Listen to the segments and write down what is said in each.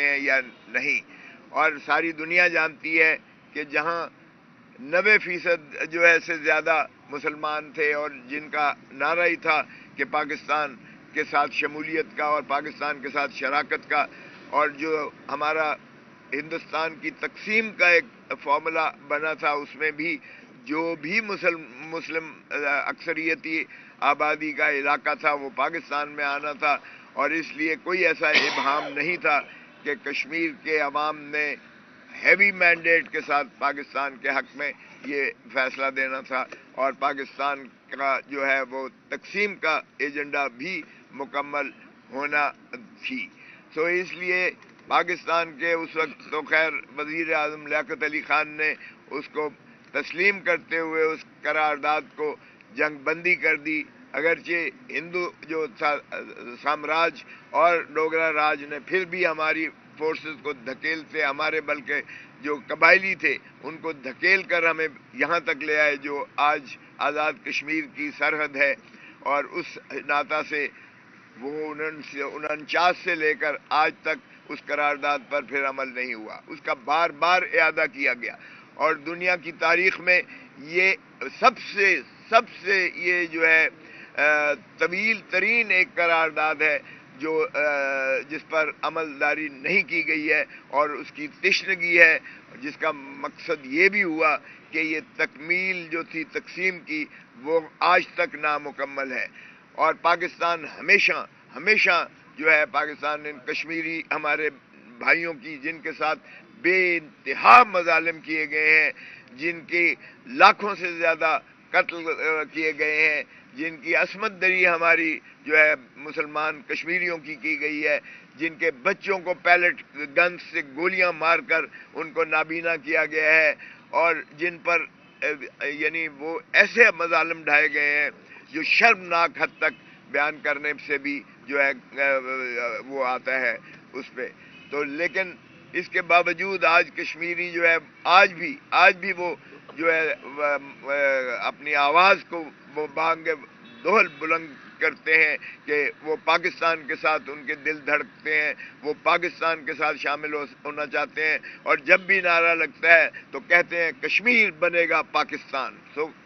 ہیں یا نہیں. اور ساری دنیا جانتی ہے کہ جہاں 90% جو ہے سے زیادہ مسلمان تھے اور جن کا نعرہ ہی تھا کہ پاکستان کے ساتھ شمولیت کا اور پاکستان کے ساتھ شراکت کا، اور جو ہمارا ہندوستان کی تقسیم کا ایک فارمولا بنا تھا، اس میں بھی جو بھی مسلم اکثریتی آبادی کا علاقہ تھا وہ پاکستان میں آنا تھا. اور اس لیے کوئی ایسا ابہام نہیں تھا کہ کشمیر کے عوام نے ہیوی مینڈیٹ کے ساتھ پاکستان کے حق میں یہ فیصلہ دینا تھا، اور پاکستان کا جو ہے وہ تقسیم کا ایجنڈا بھی مکمل ہونا تھی. تو اس لیے پاکستان کے اس وقت تو خیر وزیر اعظم لیاقت علی خان نے اس کو تسلیم کرتے ہوئے اس قرارداد کو جنگ بندی کر دی. اگرچہ ہندو جو تھا سامراج اور ڈوگرا راج نے پھر بھی ہماری فورسز کو دھکیلتے، ہمارے بلکہ جو قبائلی تھے ان کو دھکیل کر ہمیں یہاں تک لے آئے جو آج آزاد کشمیر کی سرحد ہے. اور اس ناطہ سے وہ 49 سے لے کر آج تک اس قرارداد پر پھر عمل نہیں ہوا، اس کا بار بار اعادہ کیا گیا. اور دنیا کی تاریخ میں یہ سب سے یہ جو ہے طویل ترین ایک قرارداد ہے جو جس پر عمل داری نہیں کی گئی ہے، اور اس کی تشنگی ہے، جس کا مقصد یہ بھی ہوا کہ یہ تکمیل جو تھی تقسیم کی وہ آج تک نامکمل ہے. اور پاکستان ہمیشہ جو ہے پاکستان ان کشمیری ہمارے بھائیوں کی جن کے ساتھ بے انتہا مظالم کیے گئے ہیں، جن کی لاکھوں سے زیادہ قتل کیے گئے ہیں، جن کی عصمت دری ہماری جو ہے مسلمان کشمیریوں کی گئی ہے، جن کے بچوں کو پیلٹ گن سے گولیاں مار کر ان کو نابینا کیا گیا ہے، اور جن پر یعنی وہ ایسے مظالم ڈھائے گئے ہیں جو شرمناک حد تک بیان کرنے سے بھی جو ہے وہ آتا ہے اس پہ. تو لیکن اس کے باوجود آج کشمیری جو ہے آج بھی وہ جو ہے اپنی آواز کو وہ بانگ دہل بلند کرتے ہیں کہ وہ پاکستان کے ساتھ ان کے دل دھڑکتے ہیں، وہ پاکستان کے ساتھ شامل ہونا چاہتے ہیں. اور جب بھی نعرہ لگتا ہے تو کہتے ہیں کشمیر بنے گا پاکستان.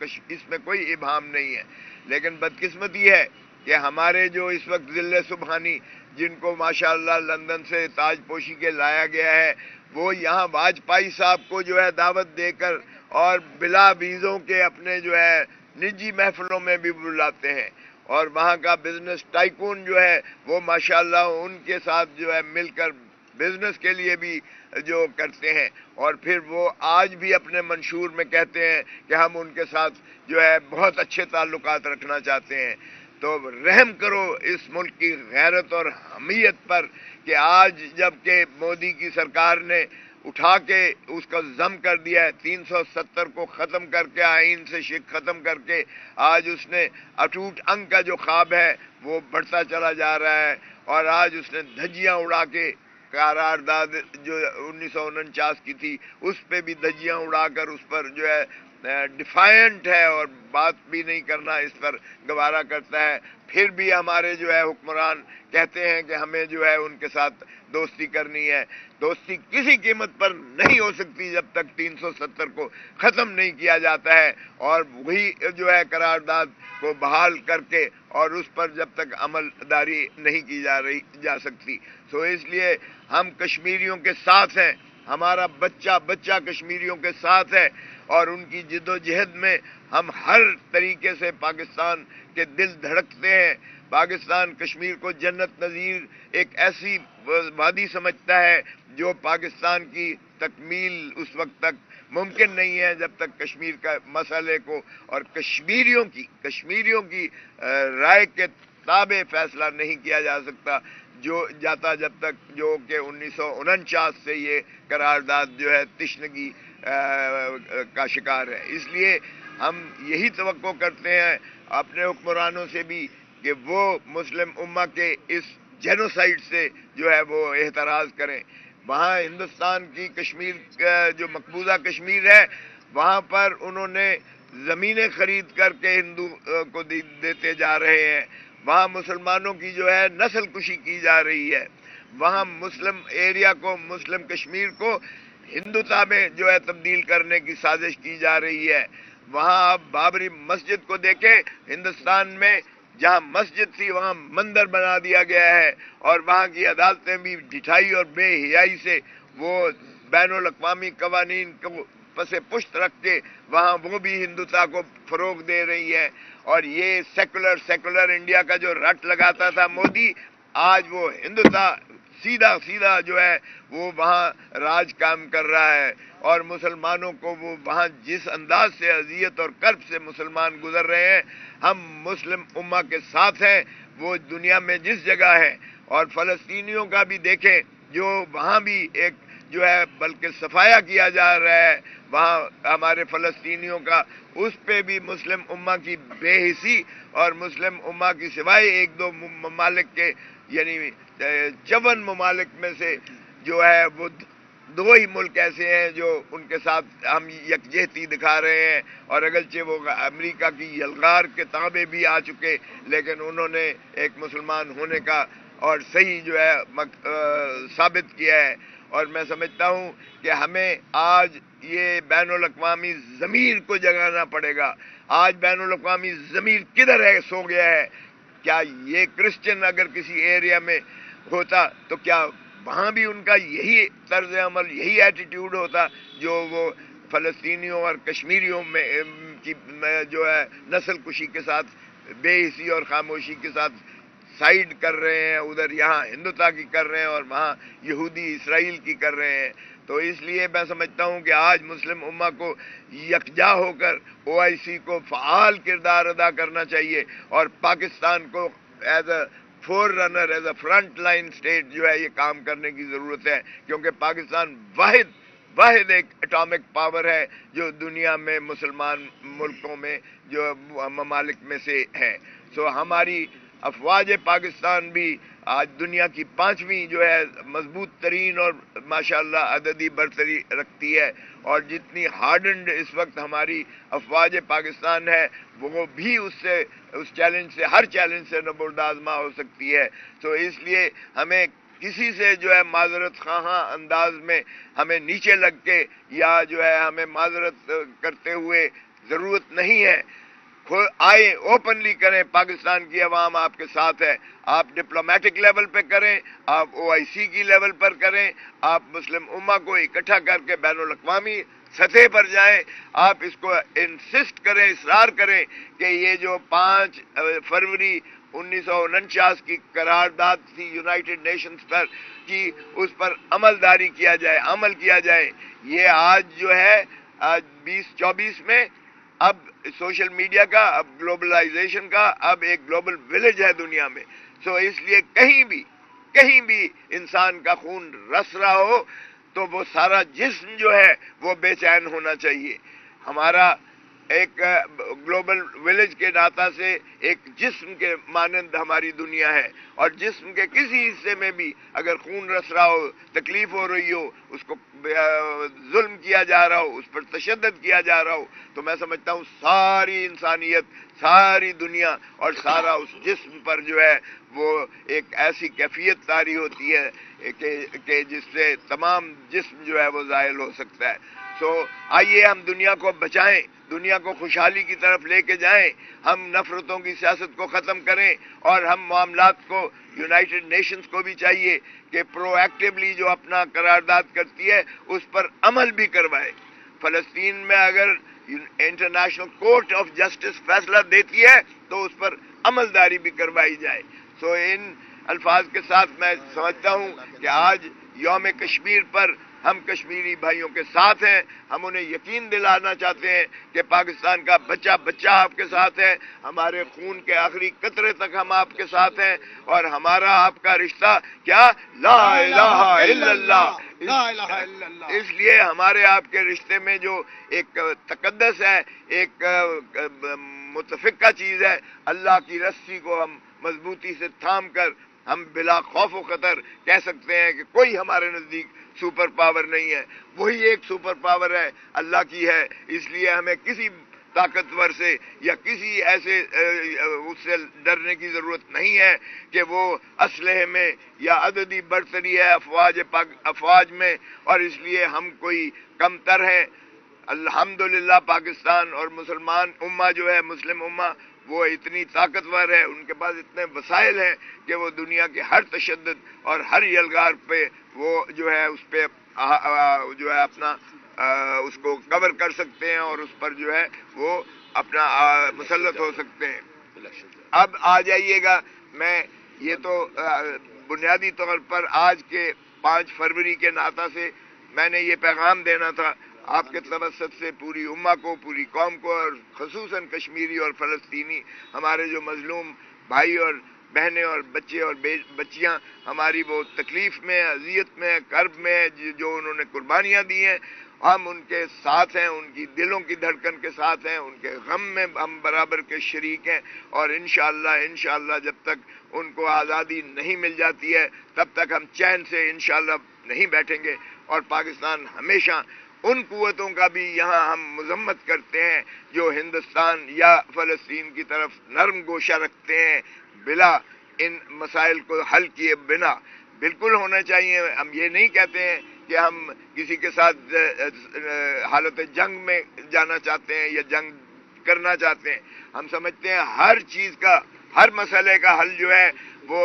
اس میں کوئی ابہام نہیں ہے. لیکن بدقسمتی ہے کہ ہمارے جو اس وقت ضلع سبحانی جن کو ماشاءاللہ لندن سے تاج پوشی کے لایا گیا ہے، وہ یہاں واجپئی صاحب کو جو ہے دعوت دے کر اور بلا ویزوں کے اپنے جو ہے نجی محفلوں میں بھی بلاتے ہیں، اور وہاں کا بزنس ٹائکون جو ہے وہ ماشاءاللہ ان کے ساتھ جو ہے مل کر بزنس کے لیے بھی جو کرتے ہیں، اور پھر وہ آج بھی اپنے منشور میں کہتے ہیں کہ ہم ان کے ساتھ جو ہے بہت اچھے تعلقات رکھنا چاہتے ہیں. تو رحم کرو اس ملک کی غیرت اور حمیت پر کہ آج جب کہ مودی کی سرکار نے اٹھا کے اس کا ضم کر دیا ہے، 370 کو ختم کر کے آئین سے شک ختم کر کے آج اس نے اٹوٹ انگ کا جو خواب ہے وہ بڑھتا چلا جا رہا ہے. اور آج اس نے دھجیاں اڑا کے قرارداد جو 1949 کی تھی اس پہ بھی دھجیاں اڑا کر اس پر جو ہے ڈیفائنٹ ہے اور بات بھی نہیں کرنا اس پر گوارا کرتا ہے. پھر بھی ہمارے جو ہے حکمران کہتے ہیں کہ ہمیں جو ہے ان کے ساتھ دوستی کرنی ہے. دوستی کسی قیمت پر نہیں ہو سکتی جب تک 370 کو ختم نہیں کیا جاتا ہے اور وہی جو ہے قرارداد کو بحال کر کے اور اس پر جب تک عمل داری نہیں کی جا سکتی. تو اس لیے ہم کشمیریوں کے ساتھ ہیں، ہمارا بچہ کشمیریوں کے ساتھ ہے، اور ان کی جد و جہد میں ہم ہر طریقے سے پاکستان کے دل دھڑکتے ہیں. پاکستان کشمیر کو جنت نظیر ایک ایسی وادی سمجھتا ہے جو پاکستان کی تکمیل اس وقت تک ممکن نہیں ہے جب تک کشمیر کا مسئلے کو اور کشمیریوں کی رائے کے تابع فیصلہ نہیں کیا جا سکتا جب تک جو کہ 1949 سے یہ قرارداد جو ہے تشنگی کا شکار ہے. اس لیے ہم یہی توقع کرتے ہیں اپنے حکمرانوں سے بھی کہ وہ مسلم امہ کے اس جینوسائیڈ سے جو ہے وہ احتراز کریں. وہاں ہندوستان کی کشمیر جو مقبوضہ کشمیر ہے وہاں پر انہوں نے زمینیں خرید کر کے ہندو کو دیتے جا رہے ہیں. وہاں مسلمانوں کی جو ہے نسل کشی کی جا رہی ہے. وہاں مسلم ایریا کو، مسلم کشمیر کو ہندوتا میں جو ہے تبدیل کرنے کی سازش کی جا رہی ہے۔ وہاں آپ بابری مسجد کو دیکھیں، ہندوستان میں جہاں مسجد تھی وہاں مندر بنا دیا گیا ہے، اور وہاں کی عدالتیں بھی ڈھٹائی اور بے حیائی سے وہ بین الاقوامی قوانین کو پس پشت رکھ کے وہاں وہ بھی ہندوتا کو فروغ دے رہی ہے۔ اور یہ سیکولر انڈیا کا جو رٹ لگاتا تھا مودی، آج وہ ہندوتا سیدھا جو ہے وہ وہاں راج کام کر رہا ہے، اور مسلمانوں کو وہ وہاں جس انداز سے اذیت اور کرب سے مسلمان گزر رہے ہیں، ہم مسلم امہ کے ساتھ ہیں، وہ دنیا میں جس جگہ ہے۔ اور فلسطینیوں کا بھی دیکھیں، جو وہاں بھی ایک جو ہے بلکہ صفایا کیا جا رہا ہے وہاں ہمارے فلسطینیوں کا، اس پہ بھی مسلم امہ کی بے حسی، اور مسلم امہ کی سوائے ایک دو ممالک کے، یعنی 54 ممالک میں سے جو ہے وہ 2 ہی ملک ایسے ہیں جو ان کے ساتھ ہم یکجہتی دکھا رہے ہیں، اور اگرچہ وہ امریکہ کی یلغار کے تابع بھی آ چکے، لیکن انہوں نے ایک مسلمان ہونے کا اور صحیح جو ہے ثابت کیا ہے۔ اور میں سمجھتا ہوں کہ ہمیں آج یہ بین الاقوامی ضمیر کو جگانا پڑے گا۔ آج بین الاقوامی ضمیر کدھر ہے، سو گیا ہے؟ کیا یہ کرسچن اگر کسی ایریا میں ہوتا تو کیا وہاں بھی ان کا یہی طرز عمل، یہی ایٹیٹیوڈ ہوتا جو وہ فلسطینیوں اور کشمیریوں میں کی جو ہے نسل کشی کے ساتھ بے حسی اور خاموشی کے ساتھ سائیڈ کر رہے ہیں؟ ادھر یہاں ہندوتا کی کر رہے ہیں اور وہاں یہودی اسرائیل کی کر رہے ہیں۔ تو اس لیے میں سمجھتا ہوں کہ آج مسلم امہ کو یکجا ہو کر OIC کو فعال کردار ادا کرنا چاہیے، اور پاکستان کو as a forerunner, as a front line state جو ہے یہ کام کرنے کی ضرورت ہے، کیونکہ پاکستان واحد ایک اٹامک پاور ہے جو دنیا میں مسلمان ملکوں میں جو ممالک میں سے ہے۔ سو ہماری افواج پاکستان بھی آج دنیا کی 5ویں جو ہے مضبوط ترین اور ماشاءاللہ عددی برتری رکھتی ہے، اور جتنی ہارڈنڈ اس وقت ہماری افواج پاکستان ہے وہ بھی اس چیلنج سے، ہر چیلنج سے نبرد آزما ہو سکتی ہے۔ تو اس لیے ہمیں کسی سے جو ہے معذرت خواہاں انداز میں ہمیں نیچے لگ کے یا جو ہے ہمیں معذرت کرتے ہوئے ضرورت نہیں ہے۔ آئے اوپنلی کریں، پاکستان کی عوام آپ کے ساتھ ہے۔ آپ ڈپلومیٹک لیول پہ کریں، آپ OIC کی لیول پر کریں، آپ مسلم امہ کو اکٹھا کر کے بین الاقوامی سطح پر جائیں، آپ اس کو انسسٹ کریں، اصرار کریں کہ یہ جو 5 فروری 1949 کی قرارداد تھی یونائٹڈ نیشنز پر کی، اس پر عمل کیا جائے۔ یہ آج جو ہے 2024 میں اب سوشل میڈیا کا، اب گلوبلائزیشن کا، اب ایک گلوبل ولیج ہے دنیا میں۔ سو اس لیے کہیں بھی انسان کا خون رس رہا ہو تو وہ سارا جسم جو ہے وہ بے چین ہونا چاہیے۔ ہمارا ایک گلوبل ولیج کے ناطہ سے ایک جسم کے مانند ہماری دنیا ہے، اور جسم کے کسی حصے میں بھی اگر خون رس رہا ہو، تکلیف ہو رہی ہو، اس کو ظلم کیا جا رہا ہو، اس پر تشدد کیا جا رہا ہو، تو میں سمجھتا ہوں ساری انسانیت، ساری دنیا اور سارا اس جسم پر جو ہے وہ ایک ایسی کیفیت طاری ہوتی ہے کہ جس سے تمام جسم جو ہے وہ زائل ہو سکتا ہے۔ سو آئیے ہم دنیا کو بچائیں، دنیا کو خوشحالی کی طرف لے کے جائیں، ہم نفرتوں کی سیاست کو ختم کریں، اور ہم معاملات کو، یونائٹڈ نیشنز کو بھی چاہیے کہ پرو ایکٹیولی جو اپنا قرارداد کرتی ہے اس پر عمل بھی کروائے۔ فلسطین میں اگر انٹرنیشنل کورٹ آف جسٹس فیصلہ دیتی ہے تو اس پر عملداری بھی کروائی جائے۔ سو ان الفاظ کے ساتھ میں سمجھتا ہوں کہ آج یوم کشمیر پر ہم کشمیری بھائیوں کے ساتھ ہیں، ہم انہیں یقین دلانا چاہتے ہیں کہ پاکستان کا بچہ آپ کے ساتھ ہے، ہمارے خون کے آخری قطرے تک ہم آپ کے ساتھ ہیں، اور ہمارا آپ کا رشتہ کیا؟ لا الہ الا اللہ۔ اس لیے ہمارے آپ کے رشتے میں جو ایک تقدس ہے، ایک متفقہ چیز ہے، اللہ کی رسی کو ہم مضبوطی سے تھام کر ہم بلا خوف و خطر کہہ سکتے ہیں کہ کوئی ہمارے نزدیک سپر پاور نہیں ہے، وہی ایک سپر پاور ہے، اللہ کی ہے۔ اس لیے ہمیں کسی طاقتور سے یا کسی ایسے اس سے ڈرنے کی ضرورت نہیں ہے کہ وہ اسلحے میں یا عددی برتری ہے افواج میں، اور اس لیے ہم کوئی کم تر ہیں۔ الحمدللہ پاکستان اور مسلمان امہ جو ہے، مسلم امہ، وہ اتنی طاقتور ہے، ان کے پاس اتنے وسائل ہیں کہ وہ دنیا کے ہر تشدد اور ہر یلغار پہ وہ جو ہے اس پہ جو ہے اپنا اس کو کور کر سکتے ہیں اور اس پر جو ہے وہ اپنا مسلط ہو سکتے ہیں۔ اب آ جائیے گا، میں یہ تو بنیادی طور پر آج کے 5 فروری کے ناطہ سے میں نے یہ پیغام دینا تھا آپ کے توسط سے پوری امہ کو، پوری قوم کو، اور خصوصاً کشمیری اور فلسطینی ہمارے جو مظلوم بھائی اور بہنیں اور بچے اور بچیاں ہماری وہ تکلیف میں، اذیت میں، کرب میں جو انہوں نے قربانیاں دی ہیں، ہم ان کے ساتھ ہیں، ان کی دلوں کی دھڑکن کے ساتھ ہیں، ان کے غم میں ہم برابر کے شریک ہیں، اور انشاءاللہ جب تک ان کو آزادی نہیں مل جاتی ہے تب تک ہم چین سے انشاءاللہ نہیں بیٹھیں گے۔ اور پاکستان ہمیشہ ان قوتوں کا بھی یہاں ہم مذمت کرتے ہیں جو ہندوستان یا فلسطین کی طرف نرم گوشہ رکھتے ہیں بلا ان مسائل کو حل کیے بنا۔ بالکل ہونا چاہیے، ہم یہ نہیں کہتے ہیں کہ ہم کسی کے ساتھ حالت جنگ میں جانا چاہتے ہیں یا جنگ کرنا چاہتے ہیں۔ ہم سمجھتے ہیں ہر چیز کا، ہر مسئلے کا حل جو ہے وہ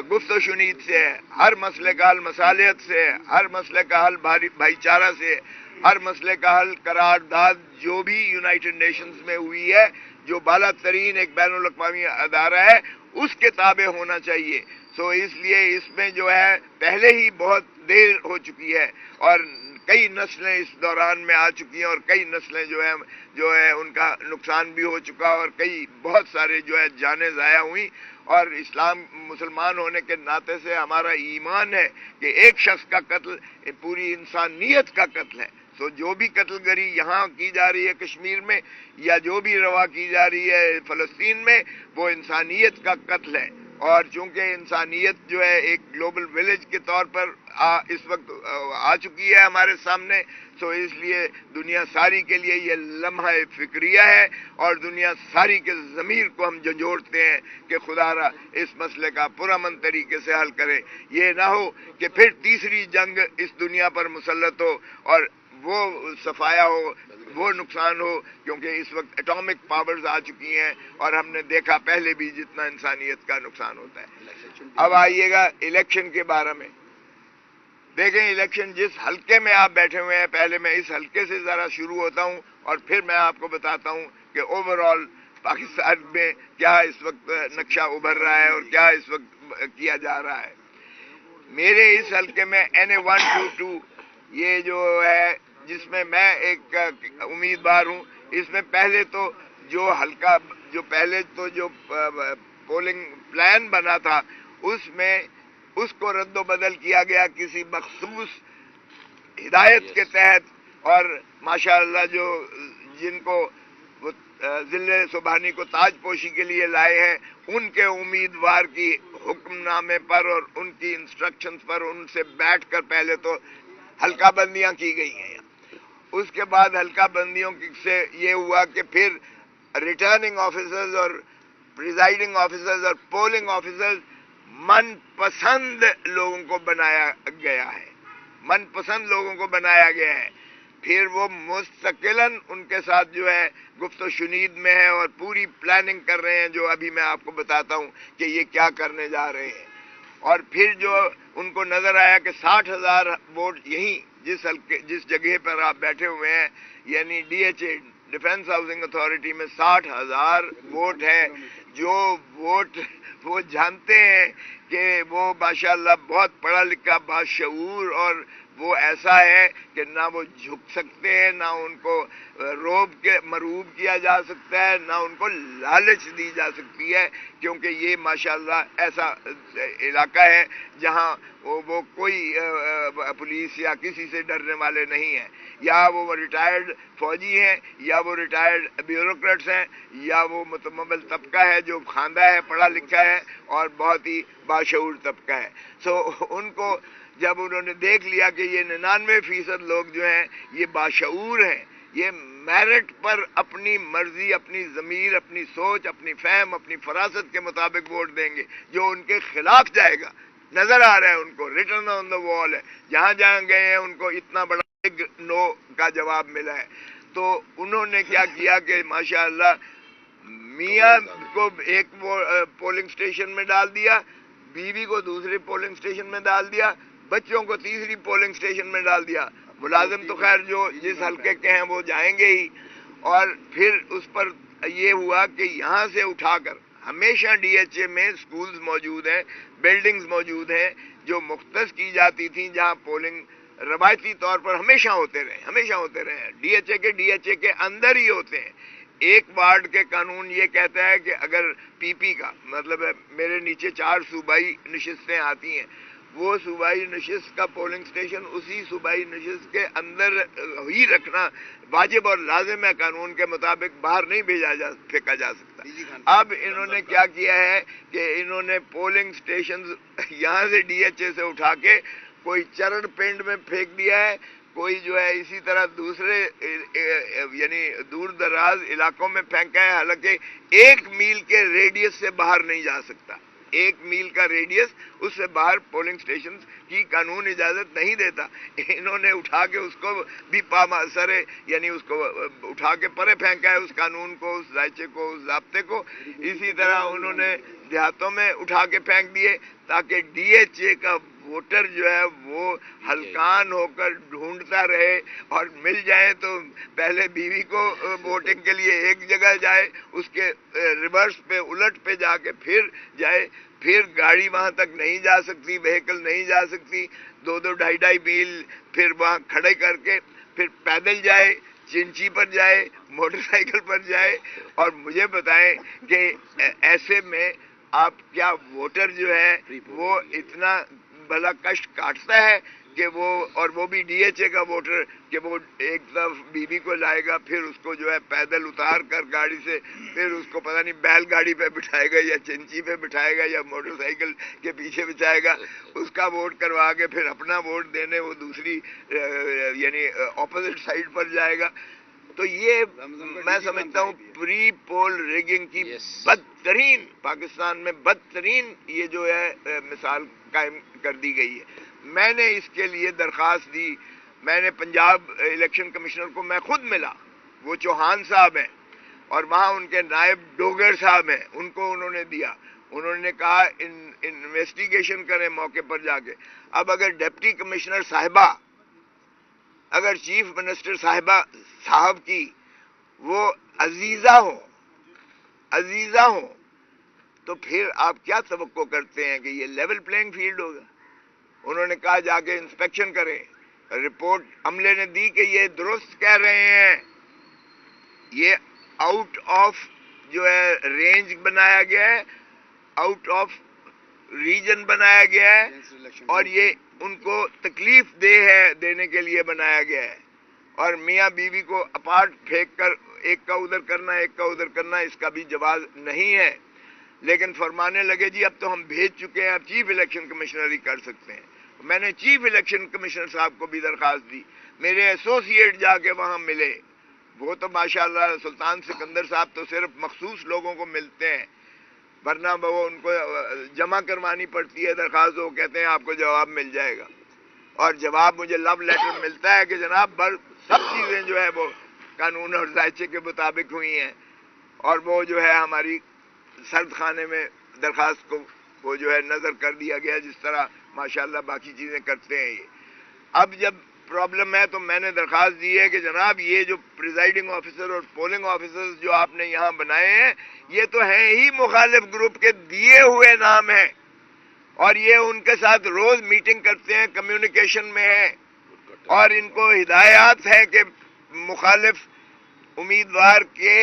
گفت و شنید سے ہے، ہر مسئلے کا حل مصالحت سے ہے، ہر مسئلے کا حل بھائی چارہ سے ہے، ہر مسئلے کا حل قرارداد جو بھی یونائٹڈ نیشنز میں ہوئی ہے، جو بالا ترین ایک بین الاقوامی ادارہ ہے، اس کے تابع ہونا چاہیے۔ سو اس لیے اس میں جو ہے پہلے ہی بہت دیر ہو چکی ہے اور کئی نسلیں اس دوران میں آ چکی ہیں، اور کئی نسلیں جو ہے ان کا نقصان بھی ہو چکا، اور کئی بہت سارے جو ہے جانیں ضائع ہوئیں۔ اور اسلام مسلمان ہونے کے ناطے سے ہمارا ایمان ہے کہ ایک شخص کا قتل پوری انسانیت کا قتل ہے۔ سو جو بھی قتل گری یہاں کی جا رہی ہے کشمیر میں، یا جو بھی روا کی جا رہی ہے فلسطین میں، وہ انسانیت کا قتل ہے۔ اور چونکہ انسانیت جو ہے ایک گلوبل ویلیج کے طور پر اس وقت آ چکی ہے ہمارے سامنے، سو اس لیے دنیا ساری کے لیے یہ لمحہ فکریہ ہے، اور دنیا ساری کے ضمیر کو ہم جھنجھوڑتے ہیں کہ خدا را اس مسئلے کا پرامن طریقے سے حل کرے۔ یہ نہ ہو کہ پھر تیسری جنگ اس دنیا پر مسلط ہو اور وہ صفایا ہو، وہ نقصان ہو، کیونکہ اس وقت ایٹامک پاورز آ چکی ہیں اور ہم نے دیکھا پہلے بھی جتنا انسانیت کا نقصان ہوتا ہے۔ اب آئیے گا الیکشن کے بارے میں۔ دیکھیں الیکشن جس حلقے میں آپ بیٹھے ہوئے ہیں، پہلے میں اس حلقے سے ذرا شروع ہوتا ہوں اور پھر میں آپ کو بتاتا ہوں کہ اوورآل پاکستان میں کیا اس وقت نقشہ ابھر رہا ہے اور کیا اس وقت کیا جا رہا ہے۔ میرے اس حلقے میں NA-122 یہ جو ہے جس میں میں ایک امیدوار ہوں، اس میں پہلے تو جو حلقہ جو پہلے تو جو پولنگ پلان بنا تھا اس میں اس کو رد و بدل کیا گیا کسی مخصوص ہدایت کے تحت، اور ماشاءاللہ جو جن کو ذل سبحانی کو تاج پوشی کے لیے لائے ہیں ان کے امیدوار کی حکم نامے پر اور ان کی انسٹرکشنز پر ان سے بیٹھ کر پہلے تو حلقہ بندیاں کی گئی ہیں۔ اس کے بعد حلقہ بندیوں سے یہ ہوا کہ پھر ریٹرننگ آفیسرز اور پریزائڈنگ آفیسرز اور پولنگ آفیسرز من پسند لوگوں کو بنایا گیا ہے، من پسند لوگوں کو بنایا گیا ہے۔ پھر وہ مستقلاً ان کے ساتھ جو ہے گفت و شنید میں ہے اور پوری پلاننگ کر رہے ہیں، جو ابھی میں آپ کو بتاتا ہوں کہ یہ کیا کرنے جا رہے ہیں۔ اور پھر جو ان کو نظر آیا کہ 60,000 ووٹ یہیں جس جگہ پر آپ بیٹھے ہوئے ہیں، یعنی DHA ڈیفنس ہاؤسنگ اتھارٹی میں 60,000 ووٹ ہے، جو ووٹ وہ جانتے ہیں کہ وہ ماشاءاللہ بہت پڑھا لکھا باشعور، اور وہ ایسا ہے کہ نہ وہ جھک سکتے ہیں، نہ ان کو مرعوب کیا جا سکتا ہے، نہ ان کو لالچ دی جا سکتی ہے، کیونکہ یہ ماشاءاللہ ایسا علاقہ ہے جہاں وہ کوئی پولیس یا کسی سے ڈرنے والے نہیں ہیں، یا وہ ریٹائرڈ فوجی ہیں، یا وہ ریٹائرڈ بیوروکریٹس ہیں، یا وہ متمول طبقہ ہے جو خواندہ ہے، پڑھا لکھا ہے اور بہت ہی باشعور طبقہ ہے۔ سو ان کو جب انہوں نے دیکھ لیا کہ یہ 99% لوگ جو ہیں یہ باشعور ہیں، یہ میرٹ پر اپنی مرضی، اپنی ضمیر، اپنی سوچ، اپنی فہم، اپنی فراست کے مطابق ووٹ دیں گے. جو ان کے خلاف جائے گا نظر آ رہا ہے، ان کو ریٹرن آن دا وال ہے، جہاں جہاں گئے ہیں ان کو اتنا بڑا بگ نو کا جواب ملا ہے. تو انہوں نے کیا کیا کہ ماشاءاللہ میاں کو ایک پولنگ سٹیشن میں ڈال دیا، بیوی کو دوسری پولنگ سٹیشن میں ڈال دیا، بچوں کو تیسری پولنگ سٹیشن میں ڈال دیا. ملازم تو خیر جو جس حلقے کے ہیں وہ جائیں گے ہی. اور پھر اس پر یہ ہوا کہ یہاں سے اٹھا کر ہمیشہ ڈی ایچ اے میں سکولز موجود ہیں، بلڈنگز موجود ہیں جو مختص کی جاتی تھیں، جہاں پولنگ روایتی طور پر ہمیشہ ہوتے رہے. ڈی ایچ اے کے اندر ہی ہوتے ہیں. ایک وارڈ کے قانون یہ کہتا ہے کہ اگر پی پی کا مطلب ہے میرے نیچے 4 صوبائی نشستیں آتی ہیں، وہ صوبائی نشست کا پولنگ سٹیشن اسی صوبائی نشست کے اندر ہی رکھنا واجب اور لازم ہے. قانون کے مطابق باہر نہیں پھینکا جا سکتا. اب انہوں نے کیا کیا ہے کہ انہوں نے پولنگ سٹیشن یہاں سے ڈی ایچ اے سے اٹھا کے کوئی چرڑ پنڈ میں پھینک دیا ہے، کوئی جو ہے اسی طرح دوسرے یعنی دور دراز علاقوں میں پھینکا ہے. حالانکہ 1 میل کے ریڈیس سے باہر نہیں جا سکتا. 1 میل کا ریڈیس، اس سے باہر پولنگ سٹیشن کی قانون اجازت نہیں دیتا. انہوں نے اٹھا کے اس کو بھی پاماسرے یعنی اس کو اٹھا کے پرے پھینکا ہے، اس قانون کو، اس ذائچے کو، اس ضابطے کو. اسی طرح انہوں نے دیہاتوں میں اٹھا کے پھینک دیے تاکہ ڈی ایچ اے کا ووٹر جو ہے وہ ہلکان ہو کر ڈھونڈتا رہے اور مل جائے تو پہلے بیوی کو ووٹنگ کے لیے ایک جگہ جائے، اس کے ریورس پہ الٹ پہ جا کے پھر جائے. پھر گاڑی وہاں تک نہیں جا سکتی، وہیکل نہیں جا سکتی، 2-2 2.5 میل پھر وہاں کھڑے کر کے پھر پیدل جائے، چنچی پر جائے، موٹر سائیکل پر جائے. اور مجھے بتائیں کہ ایسے میں آپ کیا ووٹر جو ہے وہ اتنا بھلا کشٹ کاٹتا ہے کہ وہ بھی ڈی ایچ اے کا ووٹر کہ وہ ایک طرف بیوی کو لائے گا، پھر اس کو جو ہے پیدل اتار کر گاڑی سے پھر اس کو پتہ نہیں بیل گاڑی پہ بٹھائے گا یا چنچی پہ بٹھائے گا یا موٹر سائیکل کے پیچھے بچھائے گا، اس کا ووٹ کروا کے پھر اپنا ووٹ دینے وہ دوسری یعنی اپوزٹ سائڈ پر جائے گا. تو یہ میں سمجھتا ہوں پری پول ریگنگ کی بدترین، پاکستان میں بدترین یہ جو ہے مثال قائم کر دی گئی ہے. میں نے اس کے لیے درخواست دی، میں نے پنجاب الیکشن کمشنر کو میں خود ملا، وہ چوہان صاحب ہیں، اور وہاں ان کے نائب ڈوگر صاحب ہیں، ان کو انہوں نے دیا. انہوں نے کہا انویسٹیگیشن کریں موقع پر جا کے. اب اگر ڈپٹی کمشنر صاحبہ، اگر چیف منسٹر صاحب کی وہ عزیزہ ہوں تو پھر آپ کیا توقع کرتے ہیں کہ یہ لیول پلینگ فیلڈ ہوگا؟ انہوں نے کہا جا کے انسپیکشن کریں. رپورٹ عملے نے دی کہ یہ درست کہہ رہے ہیں، یہ آؤٹ آف جو ہے رینج بنایا گیا ہے، آؤٹ آف ریجن بنایا گیا ہے، اور یہ ان کو تکلیف دینے کے لیے بنایا گیا ہے. اور میاں بیوی کو اپارٹ پھینک کر ایک کا ادھر کرنا ایک کا ادھر کرنا اس کا بھی جواز نہیں ہے. لیکن فرمانے لگے جی اب تو ہم بھیج چکے ہیں، اب چیف الیکشن کمشنر ہی کر سکتے ہیں. میں نے چیف الیکشن کمشنر صاحب کو بھی درخواست دی، میرے ایسوسیٹ جا کے وہاں ملے. وہ تو ماشاءاللہ سلطان سکندر صاحب تو صرف مخصوص لوگوں کو ملتے ہیں، ورنہ وہ ان کو جمع کروانی پڑتی ہے درخواست. وہ کہتے ہیں آپ کو جواب مل جائے گا، اور جواب مجھے لو لیٹر ملتا ہے کہ جناب سب چیزیں جو ہے وہ قانون اور ذائچے کے مطابق ہوئی ہیں، اور وہ جو ہے ہماری سرد خانے میں درخواست کو وہ جو ہے نظر کر دیا گیا، جس طرح ماشاءاللہ باقی چیزیں کرتے ہیں. یہ اب جب پرابلم ہے تو میں نے درخواست دی ہے کہ جناب یہ جو پریزائڈنگ آفیسر اور پولنگ آفیسر جو آپ نے یہاں بنائے ہیں یہ تو ہیں ہی مخالف گروپ کے دیے ہوئے نام ہیں، اور یہ ان کے ساتھ روز میٹنگ کرتے ہیں، کمیونیکیشن میں ہیں، اور ان کو ہدایات ہے کہ مخالف امیدوار کے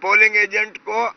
پولنگ ایجنٹ کو